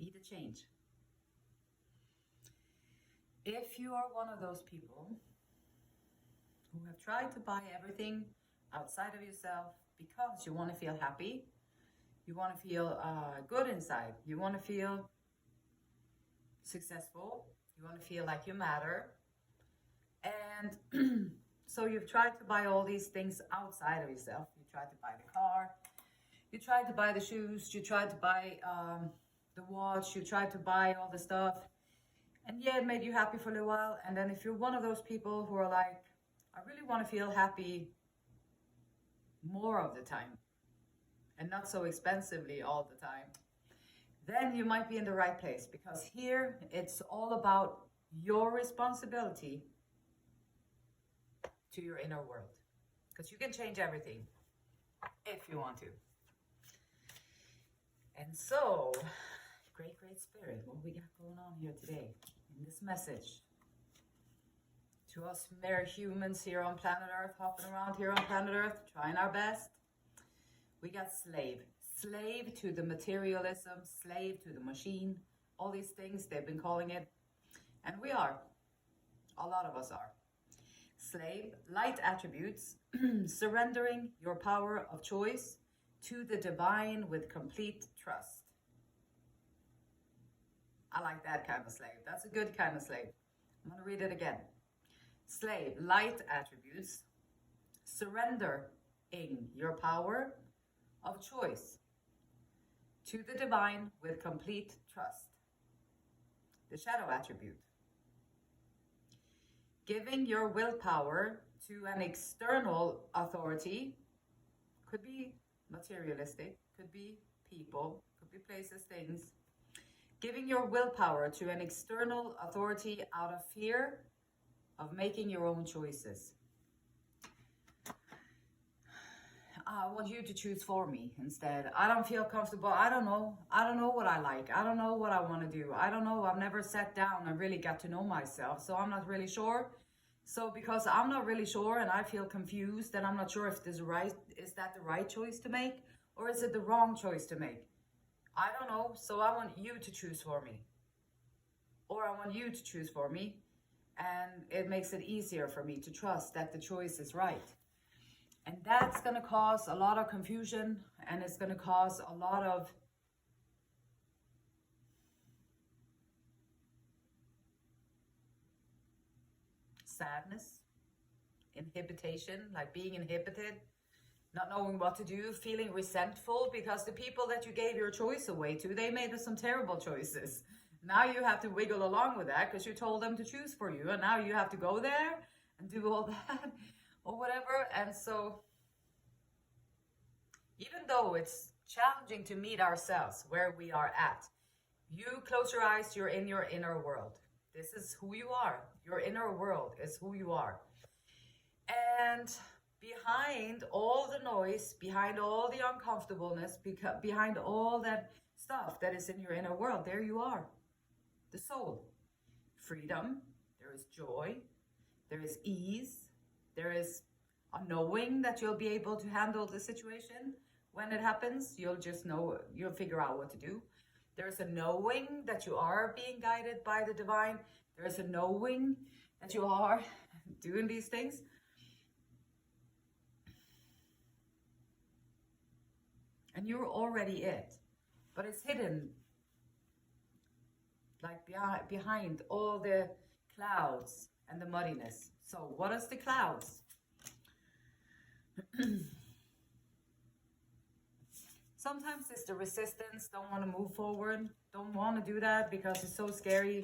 Be the change. If you are one of those people who have tried to buy everything outside of yourself because you want to feel happy, you want to feel good inside, you want to feel successful, you want to feel like you matter, and so you've tried to buy all these things outside of yourself. You tried to buy the car, you tried to buy the shoes, you tried to buy the watch, you tried to buy all the stuff, and yeah, it made you happy for a little while. And then if you're one of those people who are like, I really want to feel happy more of the time and not so expensively all the time, then you might be in the right place, because here it's all about your responsibility to your inner world, because you can change everything if you want to. And so, great spirit, what we got going on here today in this message to us mere humans here on planet Earth, hopping around here on planet Earth, trying our best. We got slave to the materialism, slave to the machine, all these things they've been calling it. And we are, a lot of us are. Slave, light attributes, surrendering your power of choice to the divine with complete trust. I like that kind of slave. That's a good kind of slave. I'm going to read it again. Slave, light attributes, surrendering your power of choice to the divine with complete trust. The shadow attribute. Giving your willpower to an external authority, could be materialistic, could be people, could be places, things. Giving your willpower to an external authority out of fear of making your own choices. I want you to choose for me instead. I don't feel comfortable. I don't know what I like. I don't know what I want to do. I don't know. I've never sat down and really got to know myself. So I'm not really sure. So because I'm not really sure and I feel confused and I'm not sure if is that the right choice to make, or is it the wrong choice to make? I don't know. So I want you to choose for me. Or I want you to choose for me. And it makes it easier for me to trust that the choice is right. And that's going to cause a lot of confusion, and it's going to cause a lot of sadness, inhibition, like being inhibited, not knowing what to do, feeling resentful because the people that you gave your choice away to, they made some terrible choices. Now you have to wiggle along with that because you told them to choose for you, and now you have to go there and do all that or whatever. And so even though it's challenging to meet ourselves where we are at, you close your eyes, you're in your inner world. This is who you are. Your inner world is who you are. And behind all the noise, behind all the uncomfortableness, behind all that stuff that is in your inner world, there you are. The soul. Freedom. There is joy. There is ease. There is a knowing that you'll be able to handle the situation. When it happens, you'll just know, you'll figure out what to do. There's a knowing that you are being guided by the divine. There's a knowing that you are doing these things. And you're already it. But it's hidden, like behind all the clouds and the muddiness. So what is the clouds? Sometimes it's the resistance, don't want to move forward, don't want to do that because it's so scary.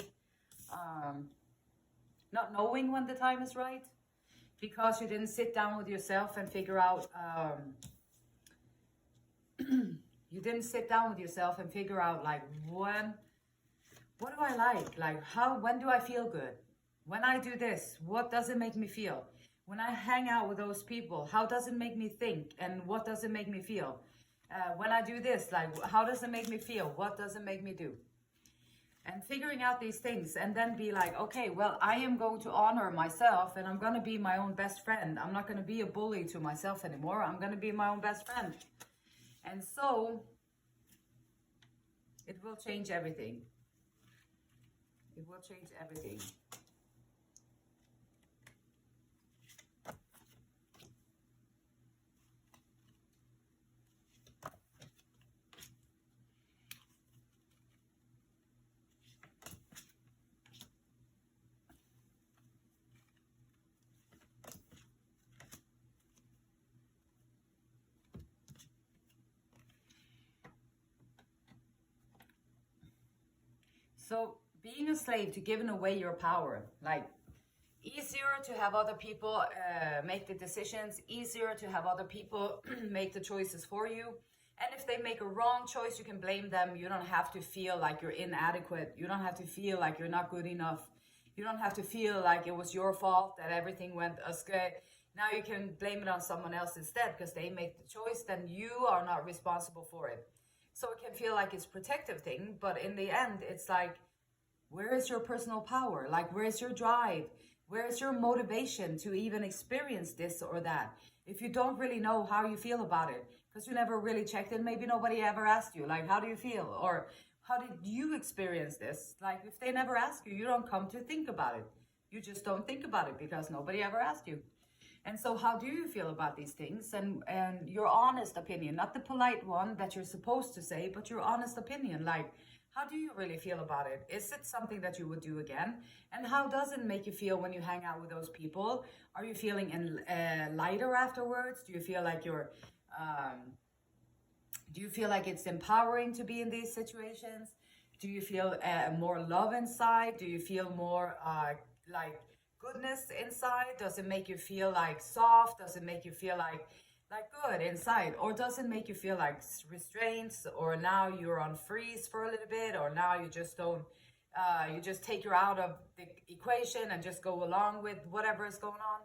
Not knowing when the time is right, because you didn't sit down with yourself and figure out, like, what do I like? Like, when do I feel good? When I do this, what does it make me feel? When I hang out with those people, how does it make me think? And what does it make me feel? When I do this, like, how does it make me feel? What does it make me do? And figuring out these things, and then be like, okay, well, I am going to honor myself, and I'm going to be my own best friend. I'm not going to be a bully to myself anymore. I'm going to be my own best friend. And so It will change everything. It will change everything. So being a slave to giving away your power, like easier to have other people make the decisions, easier to have other people make the choices for you. And if they make a wrong choice, you can blame them. You don't have to feel like you're inadequate. You don't have to feel like you're not good enough. You don't have to feel like it was your fault that everything went astray. Now you can blame it on someone else instead because they make the choice, then you are not responsible for it. So it can feel like it's a protective thing, but in the end, it's like, where is your personal power? Like, where is your drive? Where is your motivation to even experience this or that? If you don't really know how you feel about it, because you never really checked in, maybe nobody ever asked you, like, how do you feel? Or how did you experience this? Like, if they never ask you, you don't come to think about it. You just don't think about it because nobody ever asked you. And so how do you feel about these things? And your honest opinion, not the polite one that you're supposed to say, but your honest opinion. Like, how do you really feel about it? Is it something that you would do again? And how does it make you feel when you hang out with those people? Are you feeling lighter afterwards? Do you feel like you're... do you feel like it's empowering to be in these situations? Do you feel more love inside? Do you feel more like goodness inside? Does it make you feel like soft? Does it make you feel like good inside? Or does it make you feel like restraints? Or now you're on freeze for a little bit? Or now you just don't, you just take you out of the equation and just go along with whatever is going on?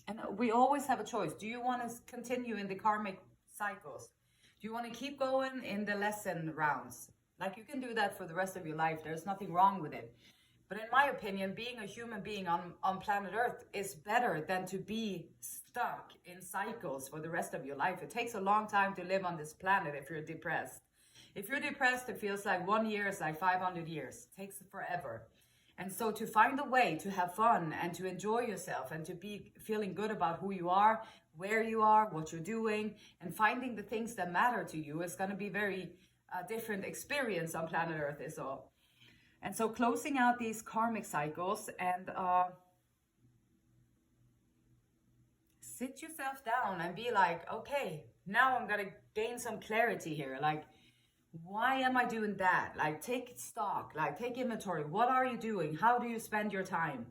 And we always have a choice. Do you want to continue in the karmic cycles? Do you want to keep going in the lesson rounds? Like, you can do that for the rest of your life. There's nothing wrong with it. But in my opinion, being a human being on planet Earth is better than to be stuck in cycles for the rest of your life. It takes a long time to live on this planet if you're depressed. If you're depressed, it feels like 1 year is like 500 years. It takes forever. And so to find a way to have fun and to enjoy yourself and to be feeling good about who you are, where you are, what you're doing, and finding the things that matter to you is going to be very different experience on planet Earth is all. And so closing out these karmic cycles and sit yourself down and be like, okay, now I'm going to gain some clarity here. Like, why am I doing that? Like, take stock, like take inventory. What are you doing? How do you spend your time?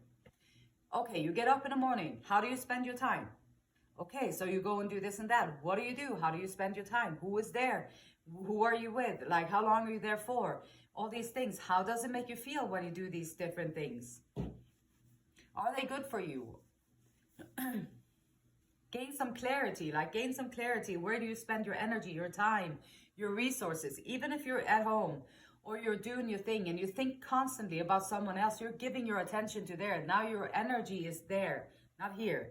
Okay, you get up in the morning. How do you spend your time? Okay, so you go and do this and that. What do you do? How do you spend your time? Who is there? Who are you with? Like, how long are you there for? All these things. How does it make you feel when you do these different things? Are they good for you? Gain some clarity. Like, gain some clarity. Where do you spend your energy, your time, your resources? Even if you're at home or you're doing your thing and you think constantly about someone else, you're giving your attention to there. Now your energy is there, not here.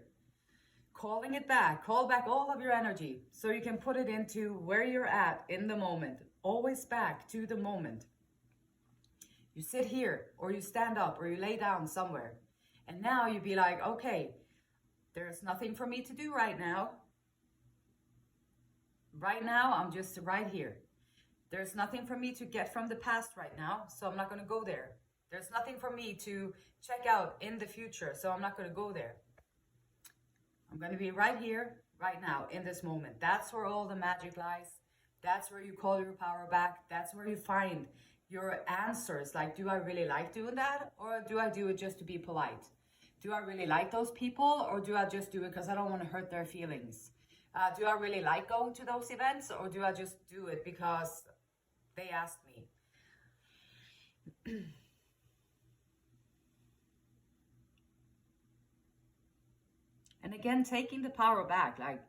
Calling it back. Call back all of your energy so you can put it into where you're at in the moment. Always back to the moment. You sit here or you stand up or you lay down somewhere. And now you be like, okay, there's nothing for me to do right now. Right now, I'm just right here. There's nothing for me to get from the past right now, so I'm not going to go there. There's nothing for me to check out in the future, so I'm not going to go there. I'm going to be right here, right now, in this moment. That's where all the magic lies. That's where you call your power back. That's where you find your answers. Like, do I really like doing that? Or do I do it just to be polite? Do I really like those people? Or do I just do it because I don't want to hurt their feelings? Do I really like going to those events? Or do I just do it because they asked me? And again, taking the power back, like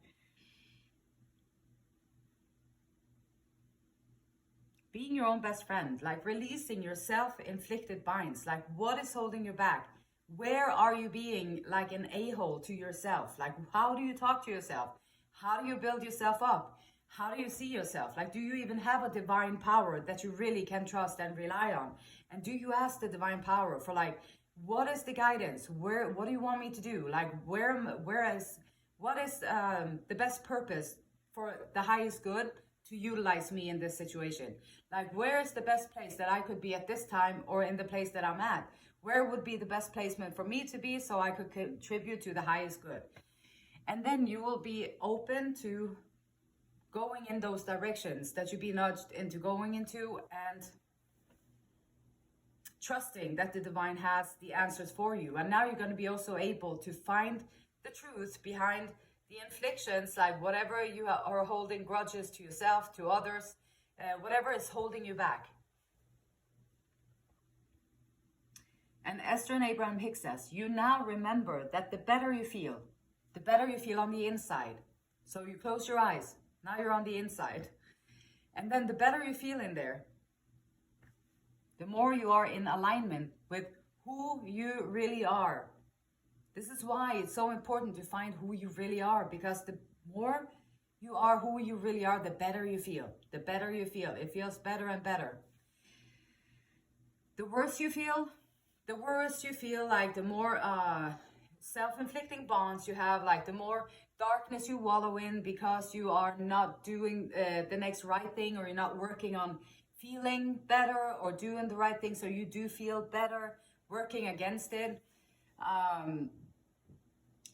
being your own best friend, like releasing your self-inflicted binds. Like, what is holding you back? Where are you being like an a-hole to yourself? Like, how do you talk to yourself? How do you build yourself up? How do you see yourself? Like, do you even have a divine power that you really can trust and rely on? And do you ask the divine power for like, what is the guidance? What do you want me to do? Like, what is the best purpose for the highest good to utilize me in this situation? Like, where is the best place that I could be at this time, or in the place that I'm at? Where would be the best placement for me to be so I could contribute to the highest good? And then you will be open to going in those directions that you be nudged into going into, and trusting that the divine has the answers for you. And now you're going to be also able to find the truth behind the inflictions, like whatever you are holding grudges to yourself, to others, whatever is holding you back. And Esther and Abraham Hicks says, you now remember that the better you feel on the inside. So you close your eyes. Now you're on the inside. And then the better you feel in there, the more you are in alignment with who you really are. This is why it's so important to find who you really are, because the more you are who you really are, the better you feel. The better you feel. It feels better and better. The worse you feel, like the more self-inflicting bonds you have, like the more darkness you wallow in because you are not doing the next right thing, or you're not working on feeling better or doing the right thing so you do feel better, working against it.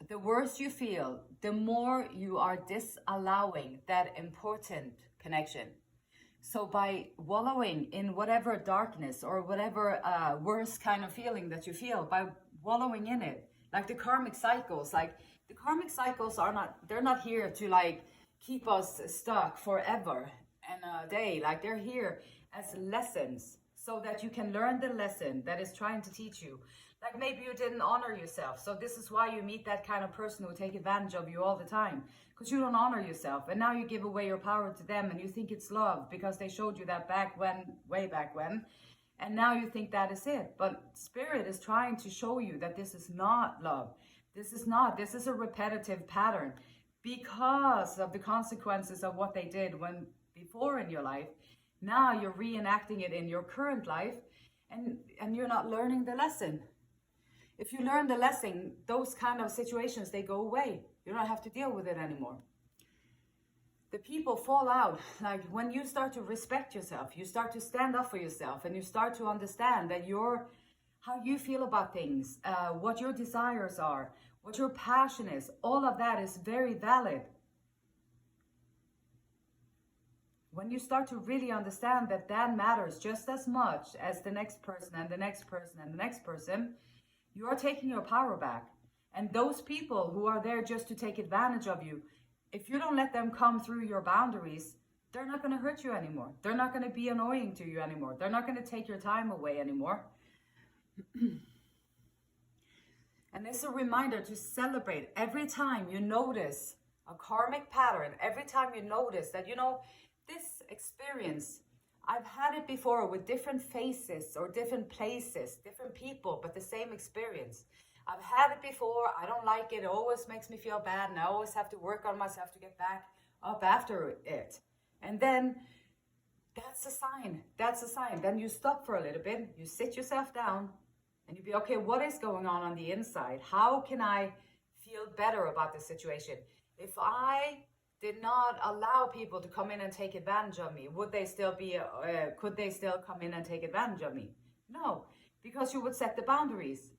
The worse you feel, the more you are disallowing that important connection. So by wallowing in whatever darkness or whatever worse kind of feeling that you feel, by wallowing in it, like the karmic cycles, they're not here to like keep us stuck forever and a day. Like, they're here as lessons so that you can learn the lesson that is trying to teach you. Like, maybe you didn't honor yourself, so this is why you meet that kind of person who take advantage of you all the time, because you don't honor yourself, and now you give away your power to them, and you think it's love because they showed you that way back when, and now you think that is it. But Spirit is trying to show you that this is not love. This is a repetitive pattern because of the consequences of what they did when before in your life. Now you're reenacting it in your current life, and you're not learning the lesson. If you learn the lesson, those kind of situations, they go away. You don't have to deal with it anymore. The people fall out. Like, when you start to respect yourself, you start to stand up for yourself, and you start to understand that how you feel about things, what your desires are, what your passion is, all of that is very valid. When you start to really understand that that matters just as much as the next person and the next person and the next person, you are taking your power back. And those people who are there just to take advantage of you, if you don't let them come through your boundaries, they're not going to hurt you anymore. They're not going to be annoying to you anymore. They're not going to take your time away anymore. And it's a reminder to celebrate every time you notice a karmic pattern, every time you notice that, this experience, I've had it before with different faces or different places, different people, but the same experience. I've had it before, I don't like it always makes me feel bad, and I always have to work on myself to get back up after it. And then that's a sign. Then you stop for a little bit, you sit yourself down, and you be, okay, what is going on the inside? How can I feel better about this situation? If I did not allow people to come in and take advantage of me, could they still come in and take advantage of me? No, because you would set the boundaries,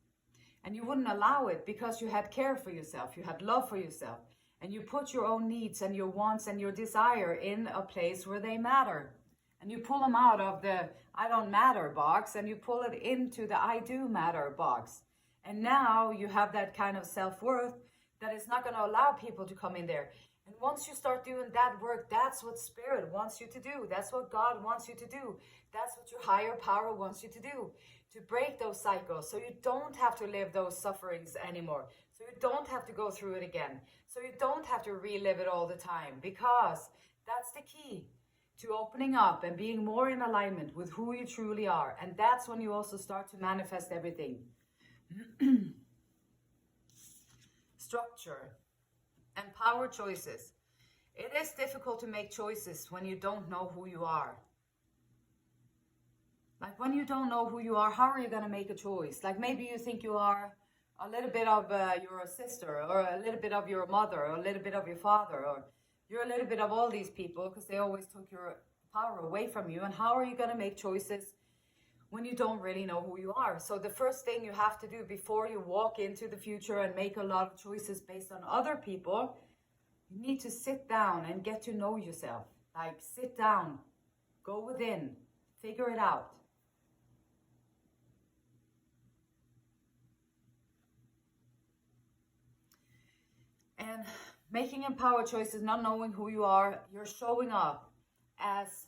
and you wouldn't allow it because you had care for yourself, you had love for yourself, and you put your own needs and your wants and your desire in a place where they matter, and you pull them out of the I don't matter box, and you pull it into the I do matter box. And now you have that kind of self-worth that is not going to allow people to come in there. And once you start doing that work, that's what Spirit wants you to do. That's what God wants you to do. That's what your higher power wants you to do. To break those cycles so you don't have to live those sufferings anymore. So you don't have to go through it again. So you don't have to relive it all the time. Because that's the key to opening up and being more in alignment with who you truly are. And that's when you also start to manifest everything. Structure. Empower choices. It is difficult to make choices when you don't know who you are. Like when you don't know who you are, how are you going to make a choice? Like maybe you think you are a little bit of your sister, or a little bit of your mother, or a little bit of your father, or you're a little bit of all these people because they always took your power away from you. And how are you going to make choices when you don't really know who you are? So the first thing you have to do before you walk into the future and make a lot of choices based on other people, you need to sit down and get to know yourself. Like sit down, go within, figure it out. And making empowered choices, not knowing who you are, you're showing up as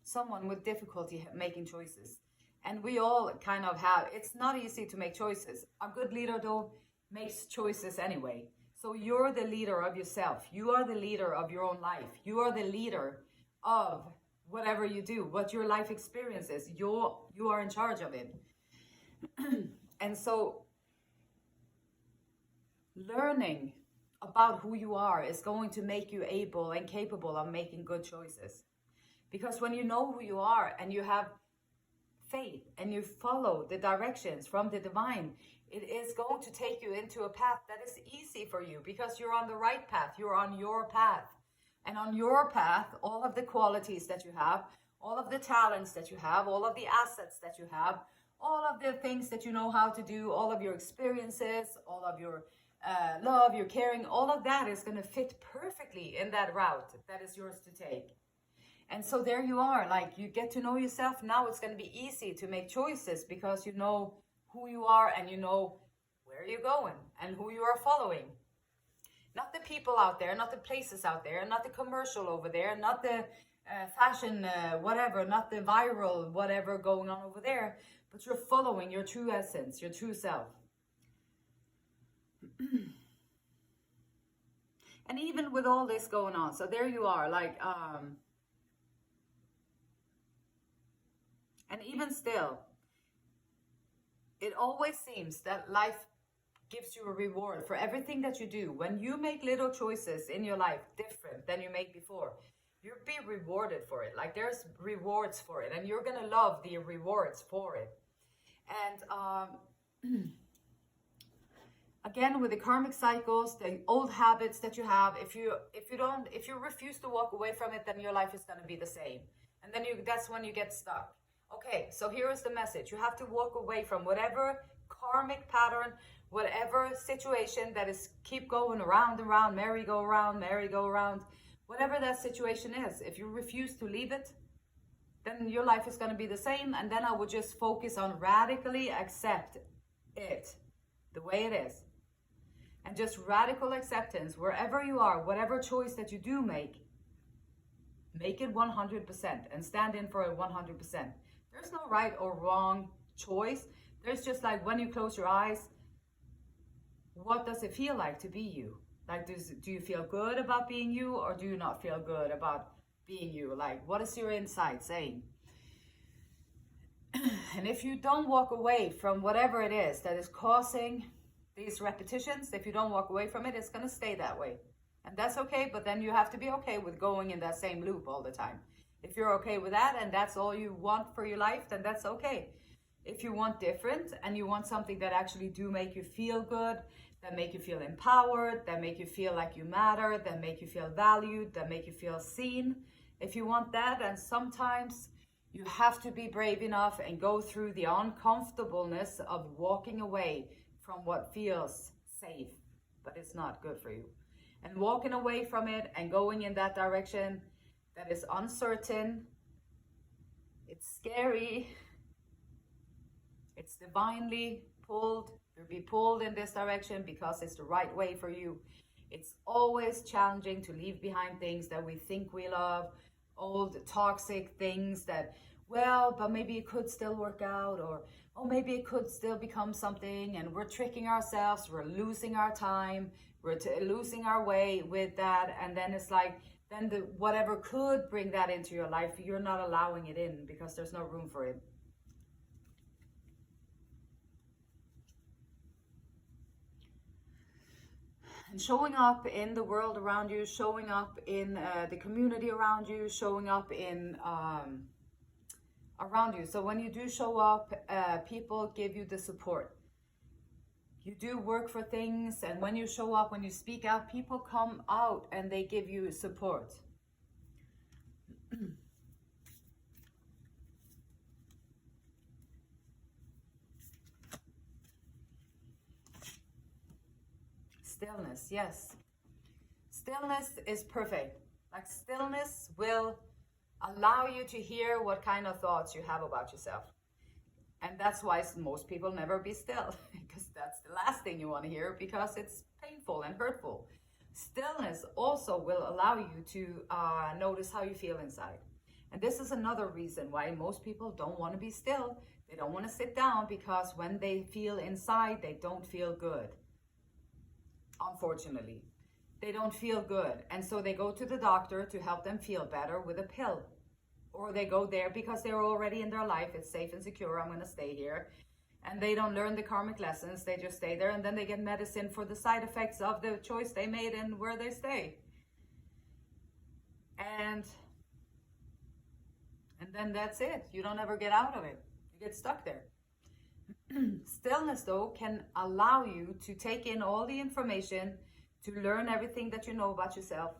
someone with difficulty making choices. And we all kind of have, it's not easy to make choices. A good leader though makes choices anyway. So you're the leader of yourself. You are the leader of your own life. You are the leader of whatever you do, what your life experience is. You are in charge of it. And so learning about who you are is going to make you able and capable of making good choices. Because when you know who you are and you have faith and you follow the directions from the divine, it is going to take you into a path that is easy for you because you're on the right path. You're on your path. And on your path, all of the qualities that you have, all of the talents that you have, all of the assets that you have, all of the things that you know how to do, all of your experiences, all of your love, your caring, all of that is going to fit perfectly in that route that is yours to take. And so there you are, like you get to know yourself. Now it's going to be easy to make choices because you know who you are and you know where you're going and who you are following. Not the people out there, not the places out there, not the commercial over there, not the fashion whatever, not the viral whatever going on over there, but you're following your true essence, your true self. And even with all this going on, so there you are, like and even still, it always seems that life gives you a reward for everything that you do. When you make little choices in your life different than you made before, you'll be rewarded for it. Like there's rewards for it, and you're gonna love the rewards for it. And again, with the karmic cycles, the old habits that you have, if you refuse to walk away from it, then your life is gonna be the same, and then that's when you get stuck. Okay, so here is the message. You have to walk away from whatever karmic pattern, whatever situation that is keep going around and around, merry-go-round, whatever that situation is. If you refuse to leave it, then your life is going to be the same. And then I would just focus on radically accept it the way it is. And just radical acceptance wherever you are, whatever choice that you do make it 100% and stand in for it 100%. There's no right or wrong choice. There's just like when you close your eyes, what does it feel like to be you? Like, do you feel good about being you, or do you not feel good about being you? Like, what is your inside saying? And if you don't walk away from whatever it is that is causing these repetitions, if you don't walk away from it, it's going to stay that way. And that's okay, but then you have to be okay with going in that same loop all the time. If you're okay with that and that's all you want for your life, then that's okay. If you want different and you want something that actually do make you feel good, that make you feel empowered, that make you feel like you matter, that make you feel valued, that make you feel seen. If you want that, and sometimes you have to be brave enough and go through the uncomfortableness of walking away from what feels safe, but it's not good for you. And walking away from it and going in that direction that is uncertain, it's scary, it's divinely pulled. You'll be pulled in this direction because it's the right way for you. It's always challenging to leave behind things that we think we love, old toxic things that, well, but maybe it could still work out, or oh, maybe it could still become something, and we're tricking ourselves, we're losing our time, we're losing our way with that, and then it's like, then whatever could bring that into your life, you're not allowing it in because there's no room for it. And showing up in the world around you, showing up in the community around you, showing up in around you. So when you do show up, people give you the support. You do work for things, and when you show up, when you speak out, people come out and they give you support. Stillness, yes. Stillness is perfect. Like, stillness will allow you to hear what kind of thoughts you have about yourself. And that's why most people never be still, because that's the last thing you want to hear, because it's painful and hurtful. Stillness also will allow you to notice how you feel inside. And this is another reason why most people don't want to be still. They don't want to sit down, because when they feel inside, they don't feel good. Unfortunately, they don't feel good. And so they go to the doctor to help them feel better with a pill. Or they go there because they're already in their life. It's safe and secure. I'm going to stay here. And they don't learn the karmic lessons. They just stay there. And then they get medicine for the side effects of the choice they made and where they stay. And then that's it. You don't ever get out of it. You get stuck there. Stillness, though, can allow you to take in all the information, to learn everything that you know about yourself.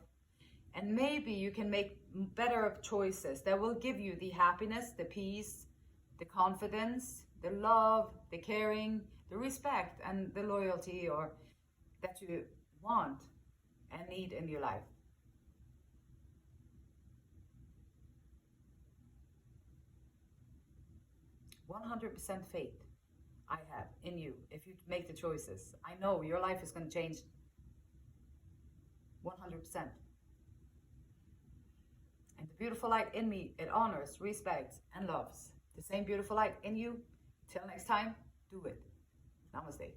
And maybe you can make better choices that will give you the happiness, the peace, the confidence, the love, the caring, the respect, and the loyalty or that you want and need in your life. "100% faith I have in you if you make the choices. I know your life is going to change 100%. And the beautiful light in me, it honors, respects, and loves the same beautiful light in you. Till next time, do it. Namaste."